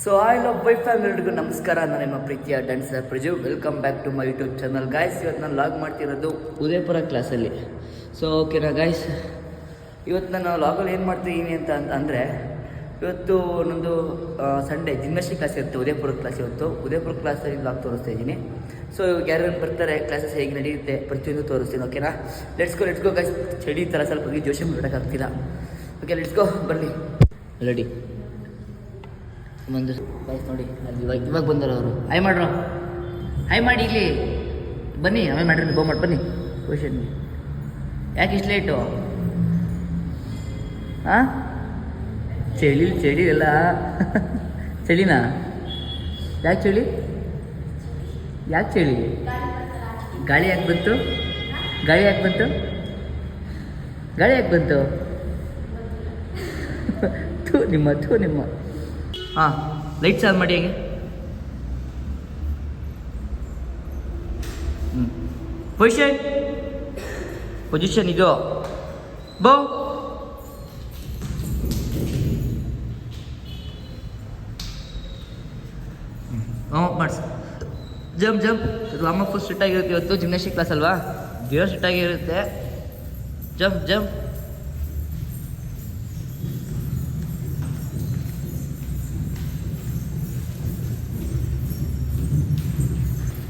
So I love by ಫ್ಯಾಮಿಲಿಗೂ ನಮಸ್ಕಾರ. ನಾನು ನಿಮ್ಮ ಪ್ರೀತಿಯ dancer Praju. Welcome back to my YouTube channel guys. ಇವತ್ತು ನಾನು ಲಾಗ್ ಮಾಡ್ತಿರೋದು ಉದಯಪುರ ಕ್ಲಾಸಲ್ಲಿ. ಸೊ ಓಕೆನಾ ಗಾಯ್ಸ್, ಇವತ್ತು ನಾನು ಲಾಗಲ್ಲಿ ಏನು ಮಾಡ್ತಿದ್ದೀನಿ ಅಂತ ಅಂದರೆ, ಇವತ್ತು ನನ್ನದು ಸಂಡೇ ಜಿಮ್ನಾಸ್ಟಿಕ್ ಕ್ಲಾಸ್ ಇರುತ್ತೆ, ಉದಯಪುರ ಕ್ಲಾಸ್. ಇವತ್ತು ಉದಯಪುರ ಕ್ಲಾಸಲ್ಲಿ ಲಾಗ್ ತೋರಿಸ್ತಾ ಇದ್ದೀನಿ. ಸೊ ಯಾರು ಬರ್ತಾರೆ, ಕ್ಲಾಸಸ್ ಹೇಗೆ ನಡೆಯುತ್ತೆ ಪ್ರತಿಯೊಂದು ತೋರಿಸ್ತೀನಿ. ಓಕೆನಾ, ಲೆಟ್ಸ್ ಗೋ ಗಾಯ್ಸ್. ಚಳಿ ಥರ ಸ್ವಲ್ಪ ಜೋಶಿ ಮಾಡೋಕ್ಕಾಗ್ತಿಲ್ಲ. ಓಕೆ ಲೆಟ್ಸ್ ಗೋ, ಬರಲಿ ರೆಡಿ ಬಂದು ಗಾಯ್ಸ್. ನೋಡಿ ಅಲ್ಲಿ ಇವಾಗ ಬಂದರು ಅವರು. ಹಾಯ್ ಮಾಡ್ರು, ಹಾಯ್ ಮಾಡಿ ಇಲ್ಲಿ ಬನ್ನಿ. ಆಮೇಲೆ ಮಾಡ್ರಿ, ಮಾಡಿ ಬನ್ನಿ. ಕ್ವಶನ್ ಯಾಕೆ ಇಷ್ಟು ಲೇಟು? ಹಾಂ, ಚಳಿ ಎಲ್ಲ ಚಳಿನಾ? ಯಾಕೆ ಚಳಿ? ಗಾಳಿ ಯಾಕೆ ಬಂತು? ಗಾಳಿ ಯಾಕೆ ಬಂತು? ನಿಮ್ಮ ಹಾಂ, ಲೈಟ್ಸ್ ಆನ್ ಮಾಡಿ ಹೇಗೆ. ಪೊಸಿಷನ್ ಇದು ಬೋ. ಮಾಡಿಸಿ ಜಂಪ್. ರಾಮ ಫುಲ್ ಸ್ಟ್ರಿಕ್ಟ್ ಆಗಿರುತ್ತೆ ಇವತ್ತು. ಜಿಮ್ನಾಸ್ಟಿಕ್ ಕ್ಲಾಸ್ ಅಲ್ವಾ, ಜೀರೋ ಸ್ಟ್ರಿಕ್ಟ್ ಆಗಿರುತ್ತೆ. ಜಂಪ್.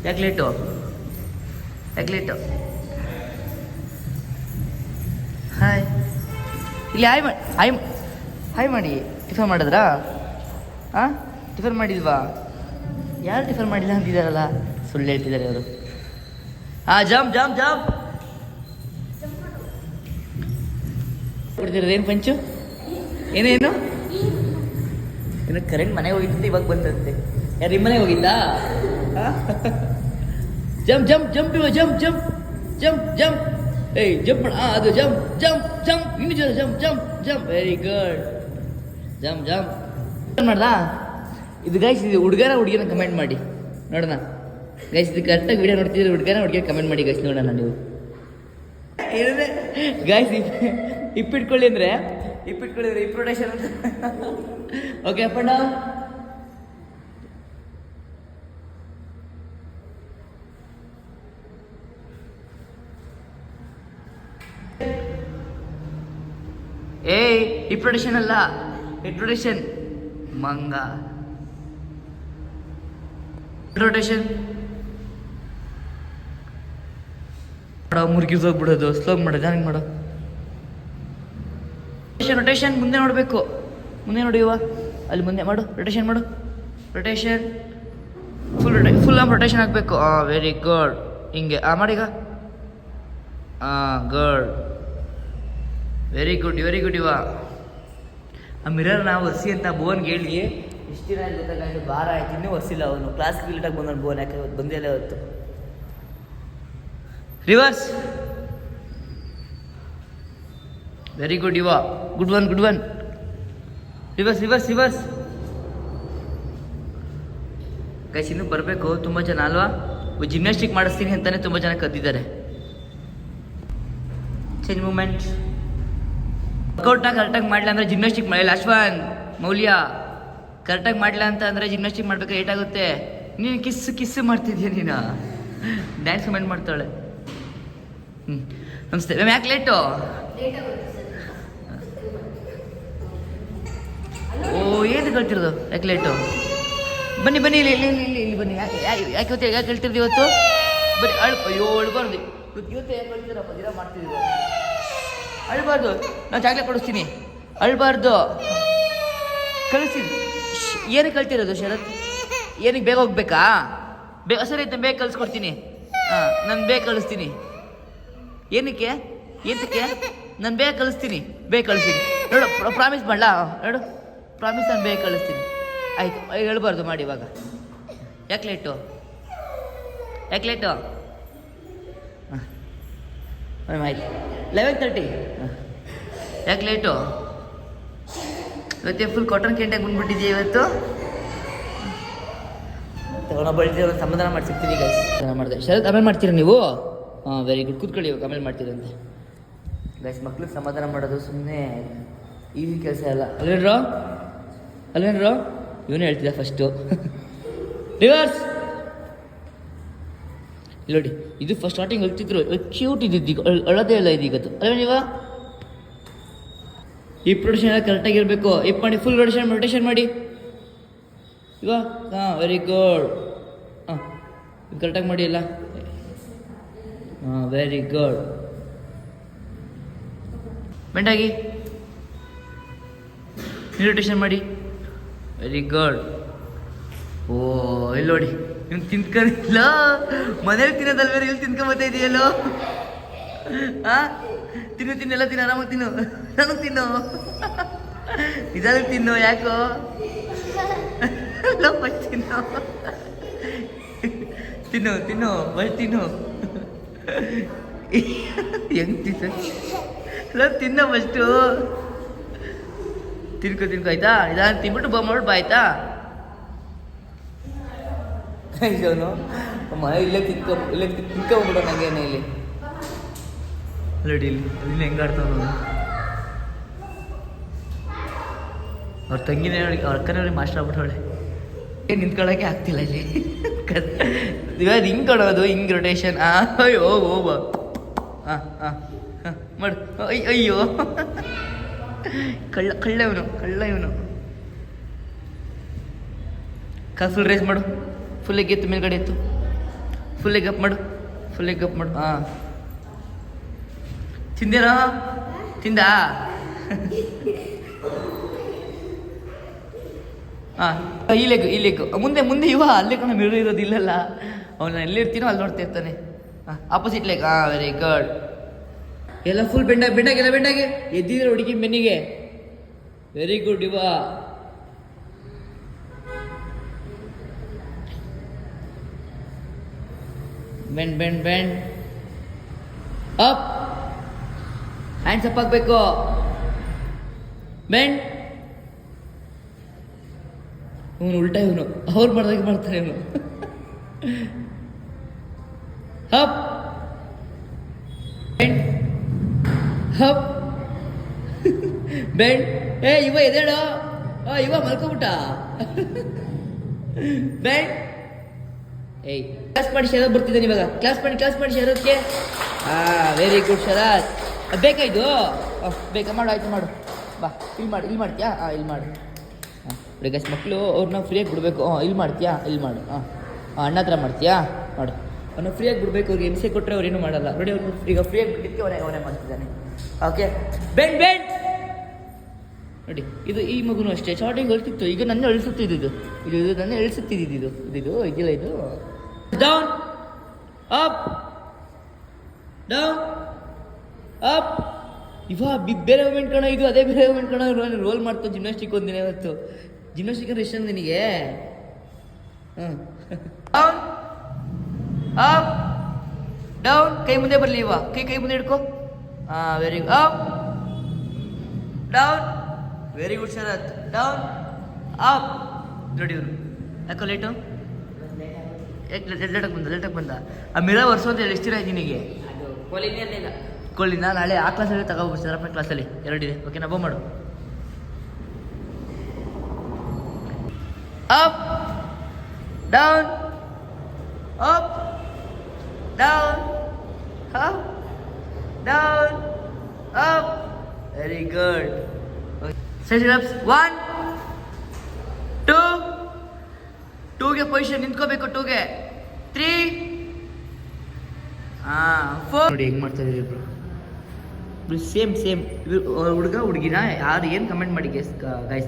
ಯಾಕೆ ಲೇಟು? ಹಾಯ್ ಇಲ್ಲಿ ಹಾಯ್ ಮಾಡಿ. ಟಿಫನ್ ಮಾಡಿದ್ರಾ? ಹಾಂ, ಟಿಫನ್ ಮಾಡಿಲ್ವಾ? ಯಾರು ಟಿಫನ್ ಮಾಡಿಲ್ಲ ಅಂತಿದ್ದಾರಲ್ಲ, ಸುಳ್ಳು ಹೇಳ್ತಿದ್ದಾರೆ ಅವರು. ಹಾಂ, ಜಂಪ್ ಕೊಡ್ತಿರೋದು. ಏನು ಪಂಚು? ಏನೇನು ಕರೆಂಟ್ ಮನೆಗೆ ಹೋಗಿದ್ದಂತೆ, ಇವಾಗ ಬಂದಂತೆ. ಯಾರು ನಿಮ್ಮ ಮನೆಗೆ ಹೋಗಿದ್ದಾ? ಜಂಪ್ ಏಯ್ ಜಂಪ್ ಮಾಡ. ಅದು ಜಂಪ್ ಇನ್ನು ಜೋರ. Jump very good. ಜಂಪ್ ಮಾಡ್ದಾ? ಇದು ಗೈಸ್, ಇದು ಹುಡುಗಿನ ಕಮೆಂಟ್ ಮಾಡಿ ನೋಡೋಣ ಗೈಸ್. ಇದು ಕರೆಕ್ಟಾಗಿ ವಿಡಿಯೋ ನೋಡ್ತಿದ್ರೆ ಹುಡುಗಿನ ಕಮೆಂಟ್ ಮಾಡಿ ಗೈಸ್, ನೋಡೋಣ ನೀವು. ಏನಿದೆ ಗೈಸ್, ಇಪ್ಪಿಟ್ಕೊಳ್ಳಿ ಅಂದರೆ ಇಪ್ರೊಡಕ್ಷನ್ ಅಂತ. Okay, up and down. Introduction ಅಲ್ಲ, ಇಂಟ್ರೊಡಕ್ಷನ್ ಮಂಗ. ಇಂಟ್ರೊಡಕ್ಷನ್ ಮುರ್ಗಿಸ್ ಹೋಗ್ಬಿಡೋದು, ಸ್ಲೋ ಮಾಡೋದು, ಹಂಗೆ ಮಾಡೋ. ರೊಟೇಷನ್ ಮುಂದೆ ನೋಡಬೇಕು. ಮುಂದೆ ನೋಡಿ ಇವ, ಅಲ್ಲಿ ಮುಂದೆ ಮಾಡು. ರೊಟೇಷನ್ ಮಾಡು. ಫುಲ್ ರೊಟೇಷನ್ ಆಗಬೇಕು. Very good. ಹಿಂಗೆ ಮಾಡೀಗ. ಗುಡ್, ವೆರಿ ಗುಡ್ ಇವ. ಆ ಮಿರರ್ ನಾವು ಒರೆಸಿ ಅಂತ ಭುವನ್ಗೆ ಹೇಳಿ ಇಷ್ಟು ದಿನ ಗೊತ್ತಾಗ ಭಾರ ಆಯ್ತು, ಇನ್ನೂ ಒರೆಸಿಲ್ಲ ಅವನು. ಕ್ಲಾಸ್ಗೆ ಲೇಟಾಗಿ ಬಂದವನು ಭುವನ್, ಯಾಕೆ ಇವತ್ತು ಬಂದಿಲ್ಲ ಇವತ್ತು. ರಿವರ್ಸ್. ವೆರಿ ಗುಡ್ ಇವ. Good one. ರಿವರ್ಸ್. ಗೈಸ್, ಇನ್ನೂ ಬರಬೇಕು ತುಂಬ ಜನ ಅಲ್ವಾ. ಜಿಮ್ನಾಸ್ಟಿಕ್ ಮಾಡಿಸ್ತೀನಿ ಅಂತಲೇ ತುಂಬ ಜನ ಕದ್ದಿದ್ದಾರೆ. Change moment. ವರ್ಕೌಟ್ನ ಕರೆಕ್ಟಾಗಿ ಮಾಡಲಿಲ್ಲ ಅಂದರೆ ಜಿಮ್ನಾಸ್ಟಿಕ್ ಮಾಡಿಲ್ಲ. ಅಶ್ವನ್ ಮೌಲ್ಯ ಕರೆಕ್ಟಾಗಿ ಮಾಡಲಿಲ್ಲ ಅಂತ ಅಂದರೆ ಜಿಮ್ನಾಸ್ಟಿಕ್ ಮಾಡಬೇಕು, ಲೇಟ್ ಆಗುತ್ತೆ. ನೀನು ಕಿಸ್ಸು ಮಾಡ್ತಿದ್ಯಾ ನೀನು? ಡ್ಯಾನ್ಸ್ ಕಮೆಂಟ್ ಮಾಡ್ತಾಳೆ. ನಮಸ್ತೆ ಮ್ಯಾಮ್, ಯಾಕೆ ಲೇಟು? ಏನು ಕಳ್ತಿರೋದು? ಯಾಕೆ ಲೇಟು? ಬನ್ನಿ ಇಲ್ಲಿ ಬನ್ನಿ. ಯಾಕೆ ಹೇಳ್ತಿರ್ದು ಇವತ್ತು? ಬರೀ ಅಳ್ಬಾರ್ದು. ಇವತ್ತು ಯಾಕೆ ಹೇಳ್ತಿರಪ್ಪ? ದಿನ ಮಾಡ್ತಿದ್ದೀವಿ. ಅಳ್ಬಾರ್ದು. ನಾನು ಚಾಕ್ಲೇಟ್ ಕೊಡಿಸ್ತೀನಿ. ಅಳ್ಬಾರ್ದು. ಕಳಿಸ್ತೀನಿ. ಏನಕ್ಕೆ ಕಳ್ತಿರೋದು ಶರತ್? ಏನಕ್ಕೆ ಬೇಗ ಹೋಗ್ಬೇಕಾ? ಸರಿ ಆಯ್ತು, ಬೇಗ ಕಳಿಸ್ಕೊಡ್ತೀನಿ. ನಾನು ಬೇಗ ಕಳಿಸ್ತೀನಿ. ಏನಕ್ಕೆ ನಾನು ಬೇಗ ಕಳಿಸ್ತೀನಿ. ನೋಡು, ಪ್ರಾಮಿಸ್ ಮಾಡಲಾ? ನೋಡು, ಪ್ರಾಮಿಸ್, ನಾನು ಬೇಗ ಕಳಿಸ್ತೀನಿ. ಆಯಿತು, ಹೇಳ್ಬಾರ್ದು ಮಾಡಿ ಇವಾಗ. ಯಾಕೆ ಲೇಟು? ಆಯ್ತು, 11:30. ಯಾಕೆ ಲೇಟು? ಇವತ್ತೇ ಫುಲ್ ಕಾಟನ್ ಕ್ಯಾಂಟಾಗಿ ಬಂದ್ಬಿಟ್ಟಿದೆಯಾ ಇವತ್ತು? ತಗೊಂಡು ಬಳಿದ್ರೆ ಒಂದು ಸಮಾಧಾನ ಮಾಡಿ ಸಿಗ್ತೀನಿ. ಈಗ ಮಾಡಿದೆ ಶರತ್, ಆಮೇಲೆ ಮಾಡ್ತೀರಾ ನೀವು? Very good. ಕೂತ್ಕೊಳ್ಳಿ, ಇವಾಗ ಆಮೇಲೆ ಮಾಡ್ತೀರಂತೆ. ಗೈಸ್, ಮಕ್ಳಿಗೆ ಸಮಾಧಾನ ಮಾಡೋದು ಸುಮ್ಮನೆ ಈಸಿ ಕೆಲಸ ಅಲ್ಲ. ಅಲ್ವೇನ್ರೋ ಇವನು ಹೇಳ್ತಿದ್ದ ಫಸ್ಟು. ರಿವರ್ಸ್ ನೋಡಿ, ಇದು ಫಸ್ಟ್ ಸ್ಟಾರ್ಟಿಂಗ್ ಹೇಳ್ತಿದ್ರು ಕ್ಯೂಟ್ ಇದ್ದಿದ್ದು, ಈಗ ಅಳದೇ ಇಲ್ಲ ಇದೀಗದು ಅಲ್ವ ನೀವ. ಈ ರೊಟೇಷನ್ ಎಲ್ಲ ಕರೆಕ್ಟಾಗಿರಬೇಕು. ಇಪ್ ಮಾಡಿ, ಫುಲ್ ರೊಟೇಷನ್ ಮಾಡಿ ಇವ. ಹಾಂ, ವೆರಿ ಗುಡ್. ಹಾಂ, ಕರೆಕ್ಟಾಗಿ ಮಾಡಿ ಎಲ್ಲ. ಹಾಂ, ವೆರಿ ಗುಡ್. ಬೆಂಡಾಗಿ ರೊಟೇಷನ್ ಮಾಡಿ, ವೆರಿ ಗುಡ್. ಓ, ಇಲ್ಲಿ ನೋಡಿ, ಇವ್ನು ತಿನ್ಕೊಂಡಿಲ್ಲ. ಮನೇಲಿ ತಿನ್ನೋದಲ್ವೇ, ಇಲ್ಲಿ ತಿನ್ಕೊಂಬತ್ತಾ ಇದೆಯಲ್ಲೋ. ಹಾಂ, ತಿನ್ನು ಎಲ್ಲ ತಿನ್ನು, ಆರಾಮಾಗಿ ತಿನ್ನು. ನನಗೆ ತಿನ್ನು, ನಿಜಾಗಿ ತಿನ್ನು. ಯಾಕೋ ಫಸ್ಟ್ ತಿನ್ನು ಫಸ್ಟ್ ತಿನ್ನು. ಹೆಂಗ್ ತಿನ್ನೋ ಫಸ್ಟು. ತಿನ್ಕೊ ಆಯ್ತಾ. ನಿಧಾನ ತಿನ್ಬಿಟ್ಟು ಮಾಡ್ಬಿಟ್ಟು ಬಾ ಆಯ್ತಾ. ಇವನು ಇಲ್ಲೇ ತಿನ್ಕೊಂಬಿಡೋ ನಂಗೇನೆ ಇಲ್ಲಿ ನೋಡಿ. ಇಲ್ಲಿ ಹೆಂಗೆ ಆಡ್ತಾವ ಅವ್ರ ತಂಗಿನೇ ನೋಡಿ, ಅವ್ರ ಅಕ್ಕನೇ ಮಾಸ್ಟರ್ ಆಗ್ಬಿಟ್ಟವಳೆ. ನಿಂತ್ಕೊಳ್ಳೋಕೆ ಆಗ್ತಿಲ್ಲ ಇಲ್ಲಿ. ಇವಾಗ ಹಿಂಗೆ ಕೊಡೋದು, ಹಿಂಗೆ ರೊಟೇಷನ್. ಅಯ್ಯೋ ಬಾ. ಹಾಂ ಹಾಂ ಹಾಂ ಮಾಡು. ಅಯ್ಯೋ ಕಳ್ಳ ಇವನು. ಫುಲ್ ರೇಸ್ ಮಾಡು. ಫುಲ್ ಎತ್ತು, ಮೇಲ್ಗಡೆ ಎತ್ತು. ಫುಲ್ ಎಗ್ ಮಾಡು. ಹಾಂ, ತಿಂದೇನೋ? ತಿಂದ? ಹಾಂ, ಈ ಲೆಗ್ ಮುಂದೆ ಇವ. ಅಲ್ಲೇ ಕಣ ಮಿರು ಇರೋದು, ಇಲ್ಲಲ್ಲ. ಅವನು ಎಲ್ಲಿರ್ತೀನೋ ಅಲ್ಲಿ ನೋಡ್ತಾ ಇರ್ತಾನೆ. ಹಾಂ, ಆಪೋಸಿಟ್ ಲೆಗ್. ಹಾಂ, ವೆರಿ ಗುಡ್. ಎಲ್ಲ ಫುಲ್ ಬೆಂಡಾಗೆ ಎದ್ದಿದ್ರೆ ಹುಡುಗಿ ಬೆನ್ನಿಗೆ. ವೆರಿ ಗುಡ್ ಇವ. Bend up. ಹ್ಯಾಂಡ್ಸ್ ಅಪ್ ಆಗಬೇಕು. ಬೆಂಡ್. ಇವನು ಉಲ್ಟಾ, ಇವನು ಅವ್ರು ಮಾಡ್ದಾಗ ಮಾಡ್ತಾರೆ ಇವನು. Up bend up bend. ಇವ ಎದೇಳೋ. ಇವ ಮಲ್ಕೊಬಿಟ್ಟ. ಬೆಂಡ್. ಕ್ಲಾಸ್ ಮಾಡಿ ಶರತ್ ಬರ್ತಿದ್ದಾನೆ ಇವಾಗ. ಕ್ಲಾಸ್ ಮಾಡಿ ಶರತ್ಗೆ. ವೆರಿ ಗುಡ್ ಶರತ್. ಬೇಕಾಯ್ತು. ಬೇಕಾ? ಮಾಡು, ಆಯ್ತು ಮಾಡು. ಬಾ, ಇಲ್ಲಿ ಮಾಡ್ತೀಯಾ? ಇಲ್ಲಿ ಮಾಡು. ಹಾಂ, ಗಸ್ ಮಕ್ಕಳು ಅವ್ರನ್ನ ಫ್ರೀಯಾಗಿ ಬಿಡಬೇಕು. ಇಲ್ಲಿ ಮಾಡ್ತೀಯಾ? ಇಲ್ಲಿ ಮಾಡು. ಅಣ್ಣ ಹತ್ರ ಮಾಡ್ತೀಯಾ? ಮಾಡು. ಅವನ್ನ ಫ್ರೀಯಾಗಿ ಬಿಡಬೇಕು. ಅವ್ರಿಗೆ ಹಿಂಸೆ ಕೊಟ್ಟರೆ ಅವ್ರೇನು ಮಾಡಲ್ಲ ನೋಡಿ. ಅವ್ರು ಈಗ ಫ್ರೀಯಾಗಿ ಬಿಟ್ಟಿದ್ದಕ್ಕೆ ಅವನೇ ಮಾಡ್ತಿದ್ದಾನೆ. ಓಕೆ, ಬೆಂಡ್ ನೋಡಿ. ಇದು ಈ ಮಗುನು ಅಷ್ಟೇ, ಸ್ಟಾರ್ಟಿಂಗ್ ಅಳ್ತಿತ್ತು. ಈಗ ನನ್ನ ಅಳಿಸುತ್ತಿದ್ದು ಇದು ನನ್ನ ಅಳಿಸುತ್ತಿದ್ದು ಇದು ಇದಿಲ್ಲ. ಇದು ಡೌನ್ ಅಪ್ ಇವ ಬೇರೆ ಮೂಮೆಂಟ್ ಕಣ. ಇದು ಅದೇ ಬೇರೆ ಮೂಮೆಂಟ್ ಕಣ. ರೋಲ್ ಮಾಡ್ತಾವೆ ಜಿಮ್ನಾಸ್ಟಿಕ್ ಒಂದಿನ. ಇವತ್ತು ಜಿಮ್ನಾಸ್ಟಿಕ್ ಅಂದ್ರೆ ಎಷ್ಟು ನಿನಗೆ. ಡೌನ್. ಕೈ ಮುಂದೆ ಬರಲಿ ಇವ. ಕೈ ಮುಂದೆ ಇಡ್ಕೊ. ಹಾಂ, very good. Up down. Very good Sharath. Down up. ನೋಡಿ ಇವರು ಯಾಕೋ ಲೇಟು. ಲೇಟಾಗಿ ಬಂದ. ಆ ಮಿರ ವರ್ಷ ಅಂತ ಹೇಳಿ ಎಷ್ಟು ದಿನ ಆಯ್ತು ನಿನಗೆ? ಕೋಲಿನ ನಾಳೆ ಆ ಕ್ಲಾಸಲ್ಲಿ ತಗೋಬೋದು. 7ನೇ ಕ್ಲಾಸಲ್ಲಿ 2 ಇದೆ. ಓಕೆ, ನಾ ಮಾಡು. Up down up down up down up. Very good. Sets 1 2 2ಗೆ ಪೊಸಿಷನ್ ನಿಂತ್ಕೋಬೇಕು. 2ಗೆ 3 4. ನೋಡಿ ಹೆಂಗೆ ಮಾಡ್ತಾ ಇದ್ದೀರಿ ಇಬ್ರು. ಸೇಮ್ ಹುಡುಗ ಹುಡುಗಿನ ಯಾರು ಏನು ಕಮೆಂಟ್ ಮಾಡಿ ಗೈಸ್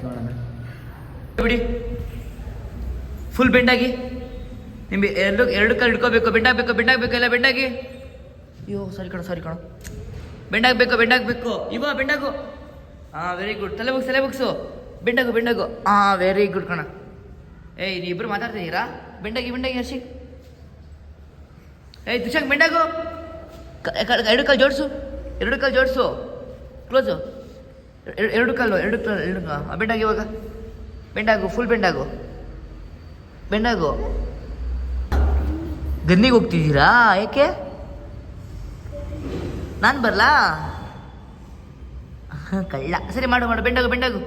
ನೋಡೋಣ. ಬಿಡಿ, ಫುಲ್ ಬೆಂಡಾಗಿ. ನಿಮಗೆ ಎರಡು ಕಾಲು ಹಿಡ್ಕೋಬೇಕು. ಬೆಂಡಾಗಬೇಕು ಎಲ್ಲ ಬೆಂಡಾಗಿ. ಅಯ್ಯೋ ಸಾರಿ ಕಣ. ಬೆಂಡಾಗಬೇಕು. ಇವ ಬೆಂಡಾಗು. ಹಾಂ, ವೆರಿ ಗುಡ್. ತಲೆ ಬಗ್ಸು. ಬೆಂಡಾಗು. ಹಾಂ, ವೆರಿ ಗುಡ್ ಕಣ. ನೀ ಇಬ್ಬರು ಮಾತಾಡ್ತಿದ್ದೀರಾ? ಬೆಂಡಾಗಿ ಹರ್ಷಿ. ದುಶಾಂಕ್ ಬೆಂಡಾಗು. ಎರಡು ಕಾಲು ಜೋಡಿಸು. ಕ್ಲೋಸು. ಎರಡು ಕಾಲು. ಬೆಂಡಾಗಿ ಇವಾಗ. ಬೆಂಡಾಗು. ಫುಲ್ ಬೆಂಡಾಗು. ಗನ್ನಿಗೆ ಹೋಗ್ತಿದ್ದೀರಾ? ಯಾಕೆ? ನಾನು ಬರಲಾ? ಕಳ್ಳ. ಸರಿ ಮಾಡು. ಬೆಂಡಾಗು.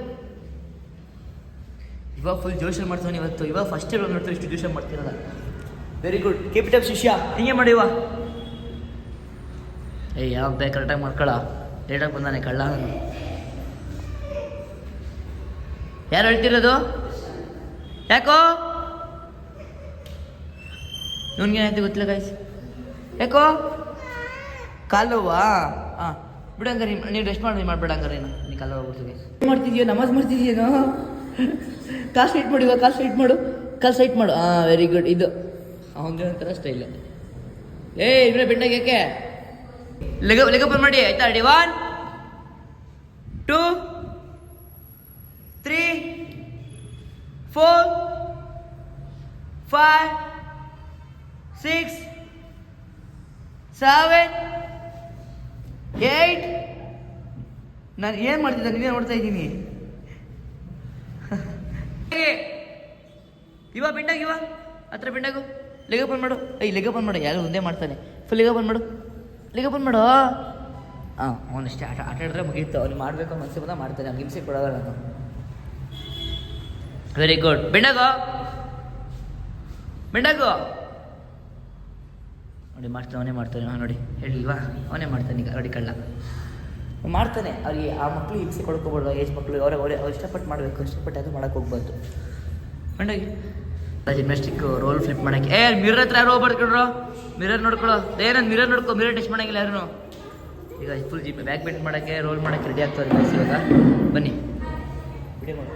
ಇವಾಗ ಫುಲ್ ಜೋಶಲ್ಲಿ ಮಾಡ್ತಾನೆ ಇವತ್ತು. ಇವಾಗ ಫಸ್ಟ್ ಇವಾಗ ನೋಡ್ತಾರೆ ಇಷ್ಟು ಜೋಶ ಮಾಡ್ತಿರಲ್ಲ. Very good, keep it up ಶಿಷ್ಯ. ಹಿಂಗೆ ಮಾಡಿವ. ಏಯ್ ಯಾವ ಬೇಕು ಕರೆಕ್ಟಾಗಿ ಮಾಡ್ಕೊಳ. ಲೇಟಾಗಿ ಬಂದಾನೆ ಕಳ್ಳ. ನಾನು ಯಾರು ಹೇಳ್ತಿರೋದು? ಯಾಕೋ ಇವನಿಗೆ ಏನಾಯ್ತು ಗೊತ್ತಿಲ್ಲ ಗಾಯ್ಸ್. ಯಾಕೋ ಕಾಲುವಾ? ಹಾಂ ಬಿಡಂಗಾರೆ ನೀವು ರೆಸ್ಟ್ ಮಾಡಿ ಮಾಡಬೇಡ ಹಂಗಾರೆ. ನೀನು ಕಾಲು ಹೋಗ್ಬಿಡ್ತೀವಿ. ಏನು ಮಾಡ್ತಿದ್ಯೋ? ನಮಾಜ್ ಮಾಡ್ತಿದ್ಯೇನೋ? ಕಾಲು ಸ್ಟ್ರೈಟ್ ಮಾಡು. ಇವಾಗ ಕಾಲು ಸ್ಟ್ರೈಟ್ ಮಾಡು. ಕಾಲು ಸ್ಟ್ರೈಟ್ ಮಾಡು. ಹಾಂ ವೆರಿ ಗುಡ್. ಇದು ಅವನಿಗೆ ಒಂಥರ ಸ್ಟೈಲ್. ಇಬ್ಬರೇ ಬೆಂಡಾಗಿ ಯಾಕೆ ಲೆಗಪ್ ಮಾಡಿ ಆಯ್ತಾ? ರೆಡಿ 1 2 3 4 5 6 7 8. ನಾನು ಏನು ಮಾಡ್ತಿದ್ದೆ? ನೀವೇನು ಮಾಡ್ತಾ ಇದ್ದೀನಿ? ಇವ ಬೆಂಡಾಗಿ ಇವ ಹತ್ರ ಬೆಂಡಾಗು. ಲೆಗ ಬಂದ್ ಮಾಡು. ಲೆಗ ಬಂದ್ ಮಾಡು. ಯಾರು ಒಂದೇ ಮಾಡ್ತಾನೆ. ಫುಲ್ ಲೆಗ ಬಂದ್ ಮಾಡು. ಲೆಗ ಬಂದ್ ಮಾಡು. ಹಾಂ ಅವನಷ್ಟೇ ಆಟ ಆಡಿದ್ರೆ ಮುಗೀತು. ಅವ್ನು ಮಾಡಬೇಕು ಮನಸ್ಸು ಬಂದ ಮಾಡ್ತಾನೆ. ಅವ್ನು ಹಿಂಸೆ ಕೊಡೋಲ್ಲ ನಾನು. Very good. ಬೆಂಡಾಗು ನೋಡಿ ಮಾಡ್ತಾನೆ. ಅವನೇ ಮಾಡ್ತಾನೆ. ಹಾಂ ನೋಡಿ ಹೇಳಿಲ್ವಾ? ಅವನೇ ಮಾಡ್ತಾನೆ. ಈಗ ನೋಡಿ ಕಳ್ಳ ಮಾಡ್ತಾನೆ. ಅವ್ರಿಗೆ ಆ ಮಕ್ಳು ಹಿಂಸೆ ಕೊಡ್ಕೋಬಾರ್ದು. ಏಜ್ ಮಕ್ಕಳು ಅವ್ರು ಇಷ್ಟಪಟ್ಟು ಮಾಡಬೇಕು. ಇಷ್ಟಪಟ್ಟು ಅದು ಮಾಡೋಕ್ಕೆ ಹೋಗ್ಬಾರ್ದು. ಬೆಂಡಾಗಿ ಜಿಮ್ನಾಸ್ಟಿಕ್ ರೋಲ್ ಫ್ಲಿಪ್ ಮಾಡೋಕ್ಕೆ. ಮಿರರ್ ಹತ್ರ ಯಾರು ಹೋಗ್ಬಾರ್ದು ಕಣ್ರೋ. ಮಿರರ್ ನೋಡ್ಕೊಳ್ಳೋ. ನಾನು ಮಿರರ್ ನೋಡ್ಕೊ. ಮಿರರ್ ಟಚ್ ಮಾಡೋಂಗಿಲ್ಲ ಯಾರು. ಈಗ ಫುಲ್ ಬ್ಯಾಕ್ ಬೆಂಡ್ ಮಾಡೋಕ್ಕೆ ರೋಲ್ ಮಾಡೋಕ್ಕೆ ರೆಡಿ ಆಗ್ತಾರೆ ಬಸ್. ಇವಾಗ ಬನ್ನಿ ವಿಡಿಯೋ ಮಾಡಿ.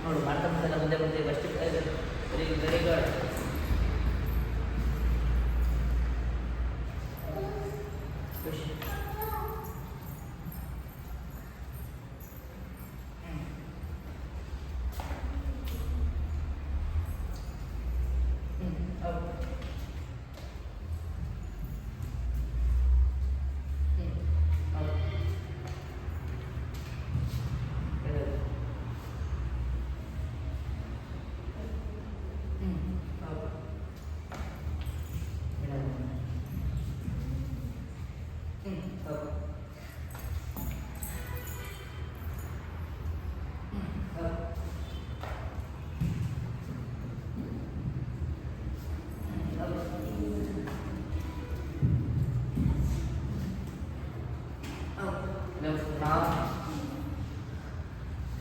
ನೋಡು ಮಾಡ್ತಾ ಮುಂದೆ ಬಂದೆ ಅಷ್ಟು. Very good, very good. ಖುಷಿ.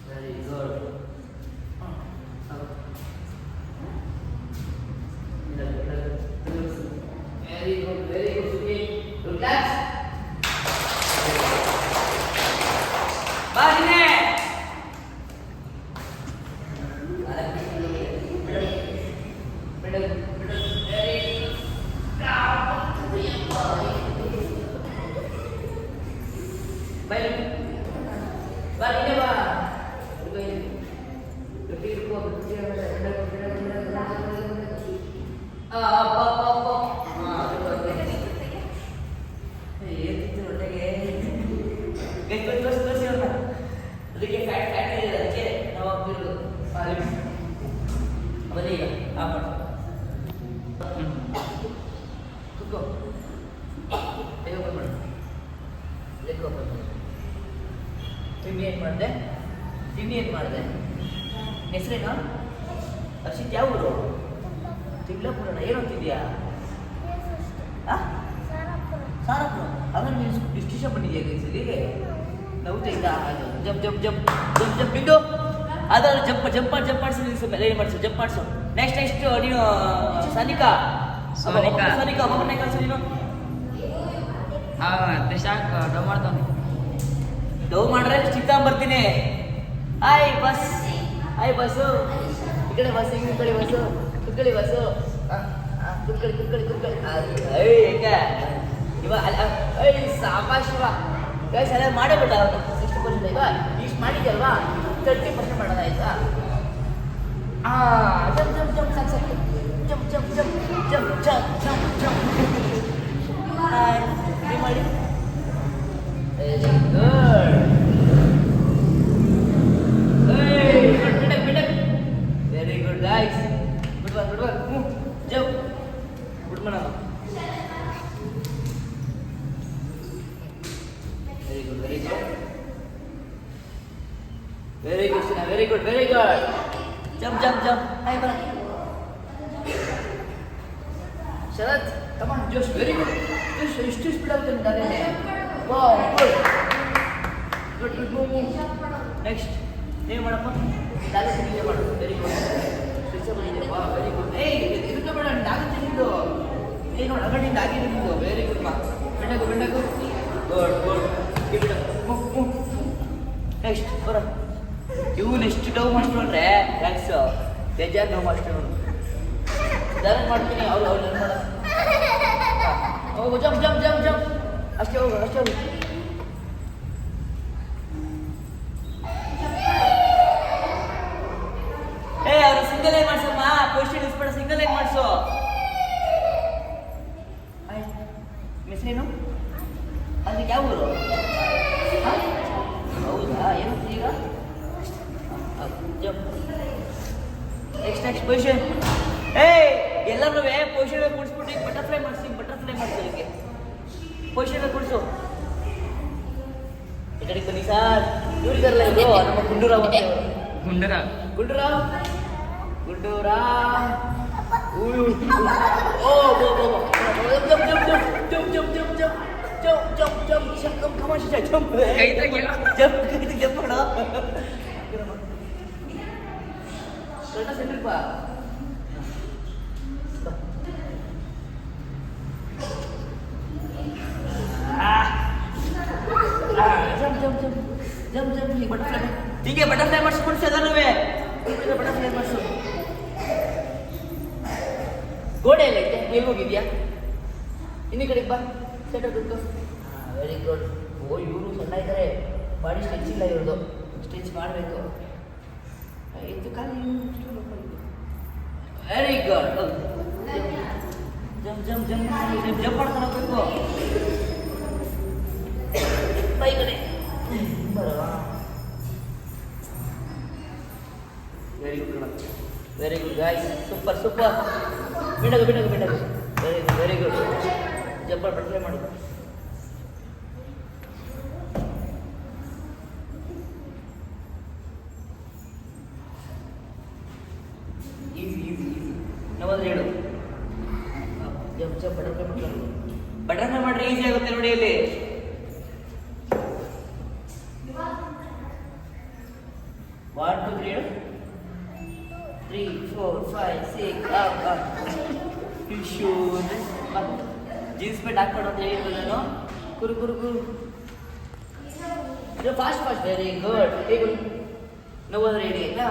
Very good. Very good, very good. Good claps. Bye. Up. ಮಾಡಿದೆ? ತಿಂಡಿ ಏನು ಮಾಡಿದೆ? ಹೆಸರೇನು? ಹರ್ಷಿತ್ ಯಾವ ಊರು? ತಿಗ್ಲಾಪುರನ. ಏನು ಓದ್ತಿದ್ಯಾ? ಸಾರಪುರ. ಹಾಗಾದ್ರೆ ನೀನು ಇಷ್ಟು ದಿವಸ ಬಂದಿದ್ಯಾ ಇಲ್ಲಿ? ನೌತೆ ಇಲ್ಲ. Jump jump jump jump jump ಬಿದ್ದು ಅದ್ರಲ್ಲಿ ಜಂಪ್ ಜಂಪ್ ಮಾಡಿ ಜಂಪ್ ಮಾಡಿಸಿ ರೆಡಿ ಮಾಡಿಸು, ಜಂಪ್ ಮಾಡಿಸು. ನೆಕ್ಸ್ಟ್ ನೀನು ಸನಿಕಾ ಸನಿಕಾ ಮಗನ ಕಲಿಸು ನೀನು. ಸಾಕು ಡವ್ ಮಾಡ್ತಾನೆ. ಡವ್ ಮಾಡ್ರೆ ಚಿತ್ತ ಬರ್ತೀನಿ. ಆಯ್ ಬಸ್ ಬಸ್ಸು ಈ ಕಡೆ ಬಸ್, ಈ ಕಡೆ ಬಸ್ಸು, ಕುತ್ಕೊಳ್ಳಿ ಬಸ್ಸು, ಕುತ್ಕೊಳ್ಳಿ ಕುತ್ಕೊಳ್ಳಿ ಕುತ್ಕೊಳ್ಳಿ. ಹೆಂಗೆ ಇವ ಸಾಕಾಶ್ ಇವ ಗೈಸ್ ಎಲ್ಲ ಮಾಡೇ ಬಿಟ್ಟ. 60% ಇವ ಇಷ್ಟು ಮಾಡಿದ್ಯಲ್ವಾ 30% ಮಾಡೋಣ ಆಯ್ತಾ? ಜಂಪ್ ಜಂಪ್ ಜಂಪ್ ಸಾಕು ಸಾಕು jump jump jump jump jump jump jump ಇದು ಮಾಡಿ. Very good. Very good guys. Good one jump good ಮಾಡೋಣ. Very good very good very good ಸಿನಾ, very good very good. Jump jump jump. Hi ಬರ Sharath, come on josh. Very good. ಎಷ್ಟು speed ಆಗುತ್ತೆ ನಿಂದಾನೆ. Wow good good good move. Next ನೀವು ಮಾಡಪ್ಪ. ಡಾಲರ್ ತಿಂಡಿ ಮಾಡು. Very good. ಸ್ವಿಚ್ ಬಂದಿದೆ. Wow very good. ಇದಕ್ಕೆ ಬೇಡ, ಆಗುತ್ತೆ ನಿಂದು. ನೋಡಿ ಅಗಡಿಂದ ಆಗಿದೆ ನಿಂದು. ವೆರಿ ಗುಡ್ ಮಾ. ಬೆಂಡಗು ಬೆಂಡಗು. Good good. ಗಿಡ ನೆಕ್ಸ್ಟ್ ಬರ. ಇವನು ಎಷ್ಟು ಡವ್ ಮಾಸ್ಟರ್ ಅಂದರೆ ಥ್ಯಾಂಕ್ಸ್. ಬೇಜಾರು ಡವ್ ಮಾಸ್ಟರ್ ಅವನು. ಧಾರಣ ಮಾಡ್ತೀನಿ. ಅವ್ರು ಏನು ಮಾಡ. ಹೋಗು ಜಂಪ್ ಜಂಪ್ ಜಂಪ್ ಜಂಪ್. ಅಷ್ಟೇ ಹೋಗು ಅಷ್ಟೇ ಹೋಗು. ಅವ್ರು ಸಿಂಗಲ್ ಲೈನ್ ಮಾಡ್ಸಮ್ಮ. ಪೊಸಿಷನ್ ಇಸ್ಬೇಡ, ಸಿಂಗಲ್ ಲೈನ್ ಮಾಡಿಸು. ಮಿಸ್ರೇನು? ಅದಕ್ಕೆ ಯಾವ ಊರು? ಹೌದಾ? ಏನು ಈಗ? Next position. ಎಲ್ಲರೂ ಪೊಸಿಷನ್ ಕೂಡಿಸ್ಬಿಟ್ಟು ಈಗ ಬಟರ್ಫ್ಲೈ ಮಾಡಿಸಿ ಅದಕ್ಕೆ ಪೊಸಿಷನ್ ಕೂಡಿಸು. ಈ ಕಡೆ ಬನ್ನಿ ಸರ್. ಇವ್ರಿದಾರಲ್ಲ ಇದು ನಮ್ಮ ಗುಂಡೂರಾವ್ ಅಂತ. ಗುಂಡೂರಾವ್ ಓ jump jump jump jump jump jump jump jump jump jump come on jump ಕೈ ತೆಗಿಯೋ. ಜಂಪ್ ಮಾಡೋ. ಸೆಂಟ್ರಿಗೆ ಬಾ. Jump jump jump jump jump. ಹೀಗೆ ಬಟರ್ಫ್ಲೈ ಮಾಡಿಸ್ಕೊಂಡು ಎಲ್ಲರೂ ಬಟರ್ಫ್ಲೈ ಮಾಡಿಸು. ಗೋಡೆ ಎಲ್ಲ ಐತೆ. ಎಲ್ಲಿ ಹೋಗಿದ್ಯಾ? ಇನ್ನಿ ಕಡೆಗೆ ಬಾ. ಸೆಂಟರ್ ಕೂತ್ಕೋ. Very good. ಓ ಇವರು ಸಣ್ಣ ಇದ್ದಾರೆ. ಬಾಡಿ ಸ್ಟ್ರೆಚ್ ಇಲ್ಲ ಇವ್ರದ್ದು. ಸ್ಟ್ರೆಚ್ ಮಾಡಬೇಕು. ಇದು ಖಾಲಿ. Very good. Jump jump jump jump ಮಾಡ್ಕೊಂಡು ಹೋಗ್ಬೇಕು. ಬೈ ಕಡೆ ಬರವಾ. Very good very good guys. Super super. ಬಿಡಗು very good very good. Jump butterfly ಮಾಡು. Easy easy easy. ನಾವಾದ್ರೆ ಹೇಳು. ಜಂಪ್ ಜಂಪ್ ಬಟರ್ಫ್ಲೈ ಮಾಡ್ರೆ ಈಸಿ ಆಗುತ್ತೆ ನೋಡಿ. ಇಲ್ಲಿ 1 2 3 3 4 5 6 ಶೂಸ್ ಜೀನ್ಸ್ ಪ್ಯಾಂಟ್ ಹಾಕೊಂಡು ಅಂತ ಹೇಳಿದ್ರು ನಾನು. ಕುರು ಕುರು ಕುರು. Fast fast. Very good. ಹೇಗೆ ನೋವಾದ್ರೆ ಹೇಳಿ ಆಯ್ತಾ?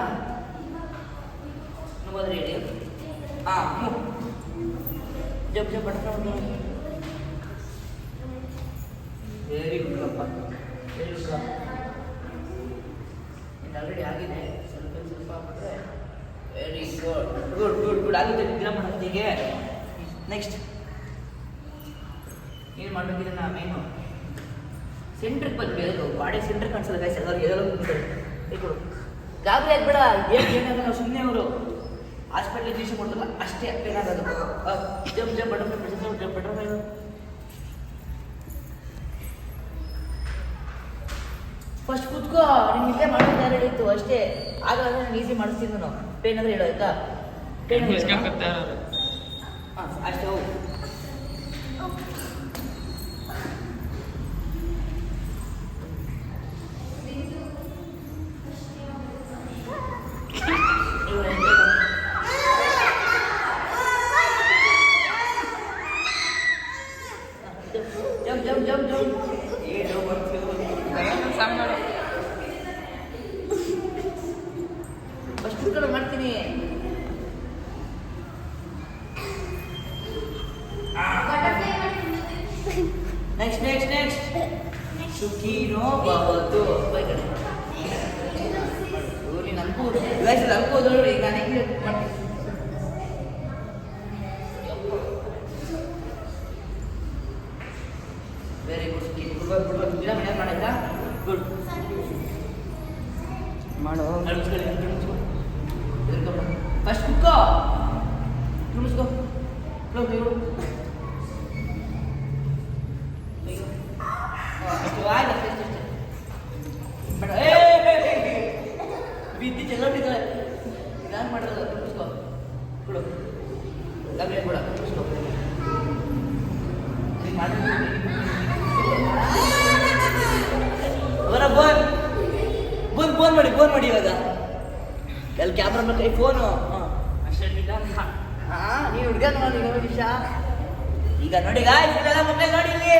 ನೋವಾದ್ರೆ ಹೇಳಿ. ಜಂಪ್ ಜಂಪ್ ಬಟರ್ಫ್ಲೈ. ವೆರಿ ಗುಡ್ ಅಪ್ಪ. Very good. ಆಲ್ರೆಡಿ ಆಗಿದೆ. ಸ್ವಲ್ಪ ಮಾಡಿದ್ರೆ very good good good good ಆಗುತ್ತೆ. ದಿನ ಮಾಡೋದು ಹೀಗೆ. ನೆಕ್ಸ್ಟ್ ಏನು ಮಾಡಬೇಕಿದೆ ನಾ ಮೇನು ಸೆಂಟ್ರಿಗೆ ಬಂದು ಬಾಡಿ ಸೆಂಟ್ರ್ ಕಾಣಿಸಲ್ಲ ಗೈಸ್. ಅವ್ರಿಗೆ ಎಲ್ಲರೂ ಕೈ ಕೊಡು. ಗಾಬರಿ ಆಗ್ಬೇಡ. ಏನಾಗಲ್ಲ. ಸುಮ್ಮನೆ ಅವರು ಹಾಸ್ಪಿಟ್ಲಿಗೆ ಜೀಶ ಕೊಡ್ತಲ್ಲ ಅಷ್ಟೇ ಏನಾಗೋದು. Jump jump butterfly jump butterfly. First ಕೂತ್ಕೋ. ನಿಮ್ಗೆ ಹೇಳಿತ್ತು ಅಷ್ಟೇ. ಆಗಲ್ಲ ನಾನು ಈಸಿ ಮಾಡಿಸ್ತೀನಿ ನಾನು. ಪೇನ್ ಅಂದರೆ ಹೇಳೋ ಆಯ್ತಾ? ಪೇನ್ ಹಾಂ ಅಷ್ಟೇ ಹೋಗು. ಜಂಪ್ ಏನು ಫಸ್ಟ್ ಕಡೆ ಮಾಡ್ತೀನಿ. ನೆಕ್ಸ್ಟ್ ಸುಖೀನೋ ಭವತು. ನೀನು ಅನ್ಕೋದು ಅನ್ಕೋದು ನೋಡಿ. ನಾನು ಹೆಂಗೆ ಮಾಡ್ತೀನಿ. Very good. ಗಿಡ ಮನೆ ಮಾಡಿದ್ರಾ? ಗುಡ್ ಮಾಡೋ. ಫಸ್ಟ್ ಕುಕ್ಕೋ ತುಳಿಸ್ಕೋ. ಬಿದ್ದು ಚೆಲ್ಲೋಟಿದ್ದಾರೆ. ನಾನು ಮಾಡೋದು ತುಳಿಸ್ಕೋ. ಕೊಡು ಡಬ್ಬೆ ಕೊಡ ತುಳಿಸ್ಕೋ. ಅವರ ಬೋನ್ ಮಾಡಿ ಇವಾಗ ಅಲ್ಲಿ ಕ್ಯಾಮ್ರಾ ಕೈ ಫೋನು. ಹಾಂ ನೀನು ಹುಡುಗ ನೋಡಿ ನಿಮಿಷ. ಈಗ ನೋಡಿ ಇದೆಲ್ಲ ಮುಂದೆ ನೋಡಿ ಇಲ್ಲಿ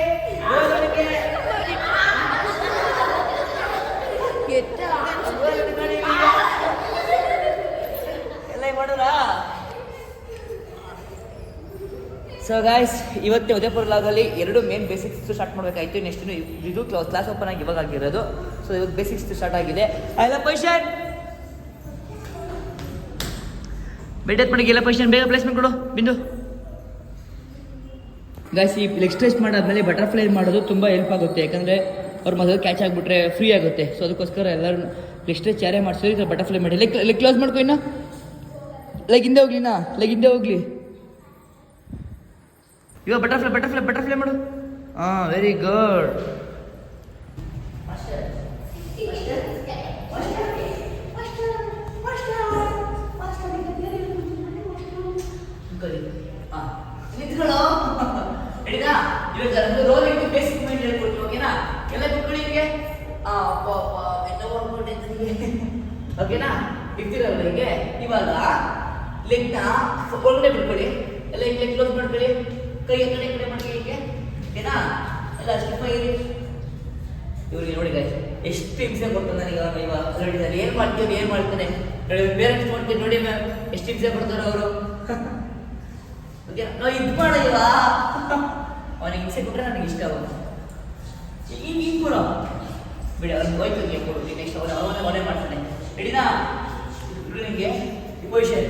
ಎಲ್ಲ ಮಾಡೋರಾ. ಸೊ ಗಾಯ್ಸ್, ಇವತ್ತೇ ಉದಯಪುರ ಲಾಗಲ್ಲಿ 2 ಮೇನ್ ಬೇಸಿಕ್ಸ್ ಸ್ಟಾರ್ಟ್ ಮಾಡಬೇಕಾಯ್ತು. ನೆಕ್ಸ್ಟ್ ಇದು ಕ್ಲಾಸ್ ಓಪನ್ ಆಗಿ ಇವಾಗ ಆಗಿರೋದು. ಸೊ ಇವತ್ತು ಬೇಸಿಕ್ಸ್ ಸ್ಟಾರ್ಟ್ ಆಗಿದೆ. ಎಲ್ಲ ಪೊಸಿಷನ್ ಬೆಡ್ ಮಾಡಿ ಎಲ್ಲ ಪೊಸಿಷನ್ ಬೇಗ ಪ್ಲೇಸ್ಮೆಂಟ್ ಕೊಡು ಬಿಂದು. ಗಾಯ್ಸ್, ಈ ಲೆಗ್ ಸ್ಟ್ರೆಚ್ ಮಾಡಾದ್ಮೇಲೆ ಬಟರ್ಫ್ಲೈ ಮಾಡೋದು ತುಂಬ ಹೆಲ್ಪ್ ಆಗುತ್ತೆ. ಯಾಕಂದರೆ ಅವ್ರ ಮೊದಲು ಕ್ಯಾಚ್ ಆಗಿಬಿಟ್ರೆ ಫ್ರೀ ಆಗುತ್ತೆ. ಸೊ ಅದಕ್ಕೋಸ್ಕರ ಎಲ್ಲರೂ ಲೆಗ್ ಸ್ಟ್ರೆಚ್ ಯಾರೇ ಮಾಡಿಸೋದು ಈ ಥರ ಬಟರ್ಫ್ಲೈ ಮಾಡಿ. ಲೆಗ್ ಕ್ಲೋಸ್ ಮಾಡ್ಕೊ. ಇನ್ನು ಲೆಗ್ ಹಿಂದೆ ಹೋಗ್ಲಿ. ಇವಾಗ ಬಟರ್ಫ್ಲೈ ಮಾಡು. ಹಾಂ ವೆರಿ ಗುಡ್. ನಿಂತ್ಕೊಳ್ಳೋ. ಹಿಡಿದಾ? ಇವಾಗ ರೋಲಿಂಗ್ ಬೇಸಿಕ್ ಮೈಂಡ್ ಹೇಳ್ಕೊಡ್ತೀವಿ. ಓಕೆನಾ? ಎಲ್ಲ ಕುತ್ಕೊಳ್ಳಿ ಹಿಂಗೆ. ಓಕೆನಾ? ಇರ್ತೀರಲ್ಲ ಹೀಗೆ. ಇವಾಗ ಲೆಗ್ನ ಒಳಗಡೆ ಬಿಟ್ಕೊಳ್ಳಿ. ಎಲ್ಲ ಹಿಂಗೆ ಕ್ಲೋಸ್ ಮಾಡ್ಕೊಳ್ಳಿ. ಕೈ ಕಡೆ ಮಾಡ್ಕೊಳ್ಳಿ ಹೀಗೆ. ಓಕೆನಾ? ಎಲ್ಲ ಸ್ಟಿಫ್ ಆಗಿರಿ. ಇವ್ರಿಗೆ ನೋಡಿ ಗಾಯ್ಸ್ ಎಷ್ಟು ಹಿಂಸೆ ಕೊಡ್ತಾನೆ ನನಗೆ. ಇವಾಗ ಹೇಳಿದ್ದಾರೆ ಏನು ಮಾಡ್ತಾನೆ ಪೇರೆಂಟ್ಸ್ ಮಾಡ್ತೀನಿ ನೋಡಿ ಮ್ಯಾಮ್ ಎಷ್ಟು ಹಿಂಸೆ ಕೊಡ್ತಾರೆ ಅವರು. ಓಕೆ ನಾವು ಇದು ಮಾಡಿಲ್ವಾ? ಅವನಿಗೆ ಹಿಂಸೆ ಕೊಟ್ಟರೆ ನನಗೆ ಇಷ್ಟ ಆಗುತ್ತೆ. ಹಿಂಗೆ ಕೊಡೋ ಬಿಡಿ. ಅವ್ನಿಗೆ ಹೋಯ್ತು ಹಿಂಗೆ ಕೊಡ್ತೀನಿ. ನೆಕ್ಸ್ಟ್ ಅವನೇ ಮಾಡ್ತಾನೆ. ಹಿಡಿದಾ? ನಿಮಗೆ ಈ ಪೊಸಿಷನ್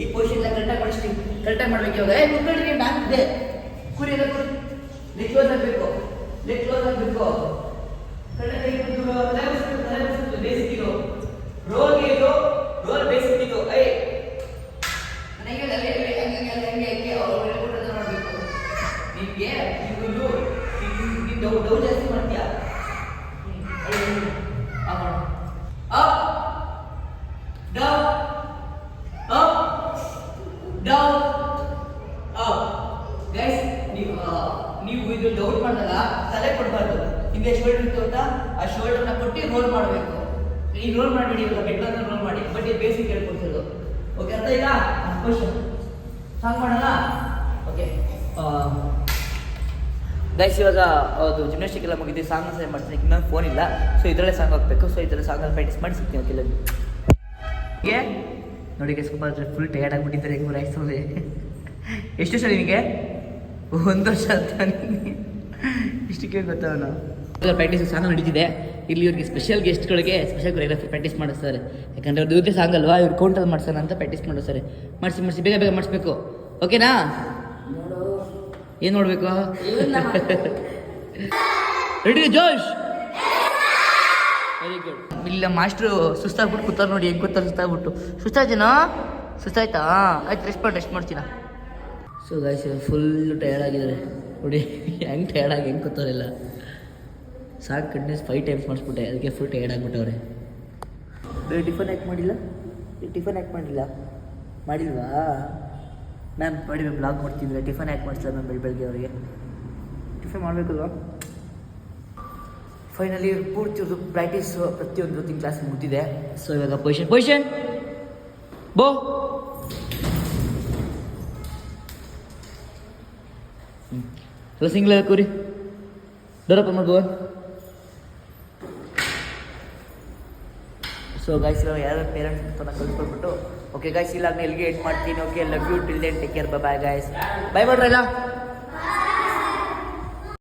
ಈ ಪೊಸಿಷನ್ ಎಲ್ಲ ಕರೆಕ್ಟಾಗಿ ಮಾಡ್ಬೇಕು. ಇವಾಗ ಕುಕ್ಕಳಿಗೆ ನಾನಿದೆ ಕುರಿ ಎಲ್ಲ ಕುರಿ ಲೆಗ್ ಕ್ಲೋಸ್ ಆಗಬೇಕು. ಕರೆಕ್ಟಾಗಿ ಬೇಸಿಕ್ ಇದು ರೋಲ್ ಬೇಸಿಕ್ ಇದು. ನನಗೆ ಹಂಗೆ ಅವ್ರು ಹೇಳ್ಕೊಟ್ಟದ ಮಾಡಬೇಕು. ನಿಮಗೆ ಡೌ ಜಾಸ್ತಿ ಮಾಡ್ತೀಯಾ? ಅಪ್ ಡೌನ್ ಗೈಸ್, ನೀವು ಇದು ಡೌನ್ ಮಾಡಿದಾಗ ತಲೆ ಕೊಡಬಾರ್ದು. ಹಿಂದೆ ಶೋಲ್ಡರ್ ಇತ್ತು ಅಂತ ಆ ಶೋಲ್ಡರ್ನ ಕೊಟ್ಟು ರೋಲ್ ಮಾಡಬೇಕು. ಈಗ ರೋಲ್ ಮಾಡಿಬಿಡಿ. ಇವಾಗ ಬೆಟ್ಟನ್ನು ರೋಲ್ ಮಾಡಿ. ಬಟ್ ಇದು ಬೇಸಿಕ್ ಹೇಳ್ಕೊಡ್ತಿರೋದು. ಓಕೆ ಅರ್ಥ ಈಗ ಕ್ವಶನ್ ಸಾಂಗ್ ಮಾಡಲ್ಲ. ಓಕೆ ಗೈಸ್, ಇವಾಗ ಅದು ಜಿಮ್ನಾಸ್ಟಿಕ್ ಎಲ್ಲ ಮುಗಿದು ಸಾಂಗ್ ಸೇ ಮಾಡ್ತೀನಿ. ಇನ್ನೊಂದು ಫೋನ್ ಇಲ್ಲ. ಸೊ ಇದರಲ್ಲೇ ಸಾಂಗ್ ಹಾಕಬೇಕು. ಸೊ ಇದರಲ್ಲಿ ಸಾಂಗಲ್ಲಿ ಪ್ರಾಕ್ಟೀಸ್ ಮಾಡಿ ಸಿಗ್ತೀನಿ. ಓಕೆ ಹೀಗೆ ನೋಡಿ ಗೈಸ್, ಸ್ವಲ್ಪ ಫುಲ್ ಟಯರ್ಡ್ ಆಗಿಬಿಟ್ಟಿದ್ದಾರೆ. ಈಗ ರಾಯಿಸ್ತದೆ. ಎಷ್ಟು ವರ್ಷ ನಿನಗೆ? 1 ವರ್ಷ ಅಂತ. ಇಷ್ಟಕ್ಕೆ ಗೊತ್ತಾ? ಪ್ರಾಕ್ಟೀಸ್ ಸಾಂಗ್ ನಡೀತಿದೆ. ಇಲ್ಲಿ ಇವ್ರಿಗೆ ಸ್ಪೆಷಲ್ ಗೆಸ್ಟ್ಗಳಿಗೆ ಸ್ಪೆಷಲ್ ಕೊರಿಯೋಗ್ರಾಫರ್ ಪ್ರಾಕ್ಟೀಸ್ ಮಾಡಿಸ್ತಾರೆ. ಯಾಕಂದರೆ ಅವ್ರದ್ದು ಇವ್ರದ್ದೇ ಸಾಂಗ್ ಅಲ್ವಾ, ಇವ್ರು ಕೌಂಟಲ್ಲಿ ಮಾಡ್ಸೋಣ ಅಂತ ಪ್ರಾಕ್ಟೀಸ್ ಮಾಡಿಸ್ತಾರೆ. ಮಾಡಿಸಿ ಬೇಗ ಮಾಡಿಸ್ಬೇಕು. ಓಕೆನಾ? ಏನು ನೋಡಬೇಕು? ರೆಡಿ ಜೋಶ್. Very good. ಇಲ್ಲ ಮಾಸ್ಟ್ರು ಸುಸ್ತಾಗ್ಬಿಟ್ಟು ಕೂತಾರೆ ನೋಡಿ. ಹೆಂಗೆ ಕೂತಾರೆ ಸುಸ್ತಾಯ್ತಾ? ಆಯ್ತು ರೆಸ್ಟ್ ಮಾಡ್ತೀನ. ಸೊ ಗೈಸ್, ಫುಲ್ ಟಯರ್ಡ್ ಆಗಿದ್ದಾರೆ ನೋಡಿ. ಹೆಂಗೆ ಟಯರ್ಡಾಗಿ ಹೆಂಗೆ ಕೂತಾರಿಲ್ಲ. ಸಾಕು ಕಂಟಿನ್ಯೂಸ್ 5 ಟೈಮ್ಸ್ ಮಾಡಿಸ್ಬಿಟ್ಟೆ, ಅದಕ್ಕೆ ಫುಲ್ ಟೈರ್ಡ್ ಆಗಿಬಿಟ್ಟವ್ರೆ. ಟಿಫನ್ ಯಾಕೆ ಮಾಡಿಲ್ಲ? ಟಿಫನ್ ಯಾಕೆ ಮಾಡಿಲ್ಲ? ಮಾಡಿಲ್ವಾ ಮ್ಯಾಮ್? ನೋಡಿ ಮ್ಯಾಮ್ ಬ್ಲಾಗ್ ಮಾಡ್ತಿದ್ರೆ ಟಿಫನ್ ಯಾಕೆ ಮಾಡಿಸಿಲ್ಲ ಮ್ಯಾಮ್ ಬೆಳಗ್ಗೆ ಅವರಿಗೆ? ಟಿಫನ್ ಮಾಡಬೇಕಲ್ವಾ? ಫೈನಲಿ ಪೂರ್ತಿಯದು ಪ್ರಾಕ್ಟೀಸ್ ಪ್ರತಿಯೊಂದು ತಿಂಗ್ ಕ್ಲಾಸ್ ಮುಗಿದಿದೆ. ಸೊ ಇವಾಗ ಪೊಸಿಷನ್ ಬೋ ಎಲ್ಲ ಸಿಂಗ್ಲ ಕೂರಿ ದೊರಪ್ಪ ಮಾಡ್ಬೋ. ಸೊ ಗೈಸ್ ಯಾರು ಪೇರೆಂಟ್ಸ್ ಅಂತ ಕಲ್ತ್ಕೊಳ್ಬಿಟ್ಟು ಓಕೆ ಗೈಸ್ ಇಲ್ಲ ಎಲ್ಲಿಗೆ ಎಂಡ್ ಮಾಡ್ತೀನಿ. Okay love you till then take care, bye guys. Bye ಮಾಡ್ರಲ್ಲ.